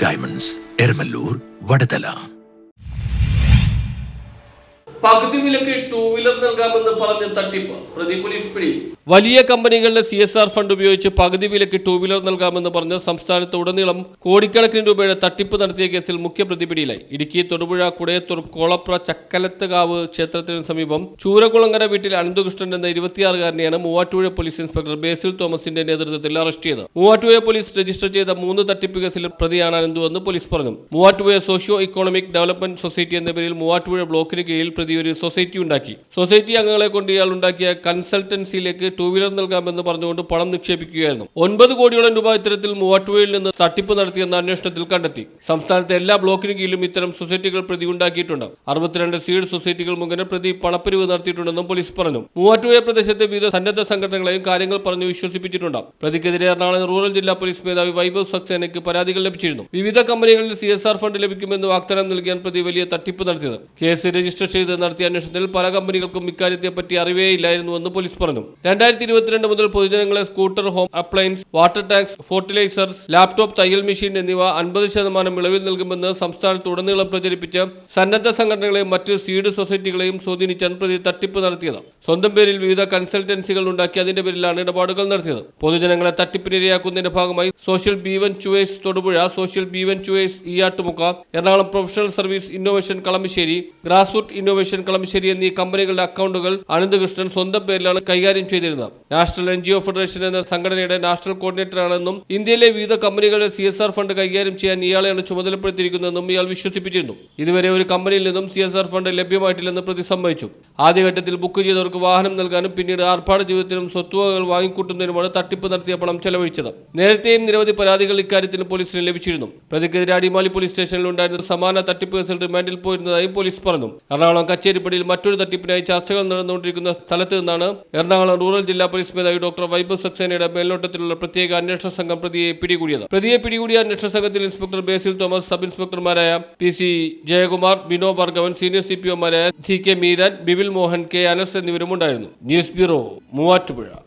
Diamonds, Eramallur, Vadathala. പകുതി വിലക്ക് two wheeler നൽകാമെന്ന് പറഞ്ഞ് തട്ടിപ്പ്, പ്രതി പോലീസ് പിടി. വലിയ കമ്പനികളുടെ CSR ഫണ്ട് ഉപയോഗിച്ച് പകുതി വിലക്ക് ടൂ വീലർ നൽകാമെന്ന് പറഞ്ഞ് സംസ്ഥാനത്ത് ഉടനീളം കോടിക്കണക്കിന് രൂപയുടെ തട്ടിപ്പ് നടത്തിയ കേസിൽ മുഖ്യപ്രതി പിടിയിലായി. ഇടുക്കി തൊടുപുഴ കുടയത്തൂർ കോളപ്ര ചക്കലത്തുകാവ് ക്ഷേത്രത്തിന് സമീപം ചൂരകുളങ്ങര വീട്ടിൽ അനന്തകൃഷ്ണൻ എന്ന 26-കാരനെയാണ് മൂവാറ്റുപുഴ പോലീസ് ഇൻസ്പെക്ടർ ബേസിൽ തോമസിന്റെ നേതൃത്വത്തിൽ അറസ്റ്റ് ചെയ്തത്. മൂവാറ്റുപുഴ പോലീസ് രജിസ്റ്റർ ചെയ്ത 3 തട്ടിപ്പ് കേസിൽ പ്രതിയാണ് അനന്തു എന്ന് പോലീസ് പറഞ്ഞു. Muvattupuzha socio economic development society എന്ന പേരിൽ മൂവാറ്റുപുഴ ബ്ലോക്കിന് കീഴിൽ പ്രതി ഒരു സൊസൈറ്റി ഉണ്ടാക്കി. സൊസൈറ്റി അംഗങ്ങളെ കൊണ്ട് ഇയാൾ ഉണ്ടാക്കിയ കൺസൾട്ടൻസിയിലേക്ക് ടൂ വീലർ നൽകാമെന്ന് പറഞ്ഞുകൊണ്ട് പണം നിക്ഷേപിക്കുകയായിരുന്നു. 9 കോടിയോളം രൂപ ഇത്തരത്തിൽ മൂവാറ്റുപുഴയിൽ നിന്ന് തട്ടിപ്പ് നടത്തിയെന്ന അന്വേഷണത്തിൽ കണ്ടെത്തി. സംസ്ഥാനത്തെ എല്ലാ ബ്ലോക്കിന് കീഴിലും ഇത്തരം സൊസൈറ്റികൾ പ്രതി ഉണ്ടാക്കിയിട്ടുണ്ട്. 62 സീഡ് സൊസൈറ്റികൾ മുഖേന പ്രതി പണപ്പിരിവ് നടത്തിയിട്ടുണ്ടെന്നും പോലീസ് പറഞ്ഞു. മൂവാറ്റുപുഴ പ്രദേശത്തെ വിവിധ സന്നദ്ധ സംഘടനകളെയും കാര്യങ്ങൾ പറഞ്ഞു വിശ്വസിപ്പിച്ചിട്ടുണ്ട്. പ്രതിക്കെതിരെ എറണാകുളം റൂറൽ ജില്ലാ പോലീസ് മേധാവി വൈഭവ് സക്സേനയ്ക്ക് പരാതികൾ ലഭിച്ചിരുന്നു. വിവിധ കമ്പനികളിൽ CSR ഫണ്ട് ലഭിക്കുമെന്ന് വാഗ്ദാനം നൽകിയാണ് പ്രതി വലിയ തട്ടിപ്പ് നടത്തിയത്. കേസ് രജിസ്റ്റർ ചെയ്ത് നടത്തിയ അന്വേഷണത്തിൽ പല കമ്പനികൾക്കും ഇക്കാര്യത്തെ പറ്റി അറിവേയില്ലായിരുന്നുവെന്ന് പോലീസ് പറഞ്ഞു. 2022 മുതൽ പൊതുജനങ്ങളെ scooter, home appliance, water tanks, fertilisers, laptop, തയ്യൽ മെഷീൻ എന്നിവ 50% ഇളവിൽ നൽകുമെന്ന് സംസ്ഥാനത്ത് ഉടനീളം പ്രചരിപ്പിച്ച സന്നദ്ധ സംഘടനകളെയും മറ്റ് സീഡ് സൊസൈറ്റികളെയും സ്വാധീനിച്ചാണ് പ്രതി തട്ടിപ്പ് നടത്തിയത്. സ്വന്തം പേരിൽ വിവിധ കൺസൾട്ടൻസികൾ ഉണ്ടാക്കി അതിന്റെ പേരിലാണ് ഇടപാടുകൾ നടത്തിയത്. പൊതുജനങ്ങളെ തട്ടിപ്പിനിരയാക്കുന്നതിന്റെ ഭാഗമായി സോഷ്യൽ B1 ചുവേസ് തൊടുപുഴ, സോഷ്യൽ B1 ചുവേസ് ഈയാട്ടുമുക്ക, Ernakulam professional service innovation Kalamassery, grass root innovation Kalamassery എന്നീ കമ്പനികളുടെ അക്കൗണ്ടുകൾ അനന്തകൃഷ്ണൻ സ്വന്തം പേരിലാണ് കൈകാര്യം ചെയ്തിരുന്നത്. നാഷണൽ NGO ഫെഡറേഷൻ എന്ന സംഘടനയുടെ നാഷണൽ കോർഡിനേറ്ററാണെന്നും ഇന്ത്യയിലെ വിവിധ കമ്പനികളുടെ CSR ഫണ്ട് കൈകാര്യം ചെയ്യാൻ ഇയാളെയാണ് ചുമതലപ്പെടുത്തിയിരിക്കുന്നതെന്നും ഇയാൾ വിശ്വസിപ്പിച്ചിരുന്നു. ഇതുവരെ ഒരു കമ്പനിയിൽ നിന്നും CSR ഫണ്ട് ലഭ്യമായിട്ടില്ലെന്ന് പ്രതി സമ്മതിച്ചു. ആദ്യഘട്ടത്തിൽ ബുക്ക് ചെയ്തവർക്ക് വാഹനം നൽകാനും പിന്നീട് ആർഭാട ജീവിതത്തിനും സ്വത്തുവകകൾ വാങ്ങിക്കൂട്ടുന്നതിനുമാണ് തട്ടിപ്പ് നടത്തിയ പണം ചെലവഴിച്ചത്. നേരത്തെയും നിരവധി പരാതികൾ ഇക്കാര്യത്തിന് പോലീസിന് ലഭിച്ചിരുന്നു. പ്രതിക്കെതിരെ അടിമാലി പോലീസ് സ്റ്റേഷനിൽ ഉണ്ടായിരുന്ന സമാന തട്ടിപ്പ് കേസിൽ റിമാൻഡിൽ പോയിരുന്നതായും പോലീസ് പറഞ്ഞു. എറണാകുളം കച്ചേരിപ്പടിയിൽ മറ്റൊരു തട്ടിപ്പിനായി ചർച്ചകൾ നടന്നുകൊണ്ടിരിക്കുന്ന സ്ഥലത്ത് നിന്നാണ് എറണാകുളം റൂറൽ ജില്ലാ പോലീസ് മേധാവി ഡോക്ടർ വൈഭവ് സക്സേനയുടെ മേൽനോട്ടത്തിലുള്ള പ്രത്യേക അന്വേഷണ സംഘം പ്രതിയെ പിടികൂടിയത്. പ്രതിയെ പിടികൂടിയ അന്വേഷണ സംഘത്തിൽ ഇൻസ്പെക്ടർ ബേസിൽ തോമസ്, സബ് ഇൻസ്പെക്ടർമാരായ PC ജയകുമാർ, ബിനോ ഭാർഗവൻ, സീനിയർ CPOമാരായ CK മീരാൻ, ബിബിൽ മോഹൻ, K അനസ് എന്നിവരും ഉണ്ടായിരുന്നു. News bureau, Muvattupuzha.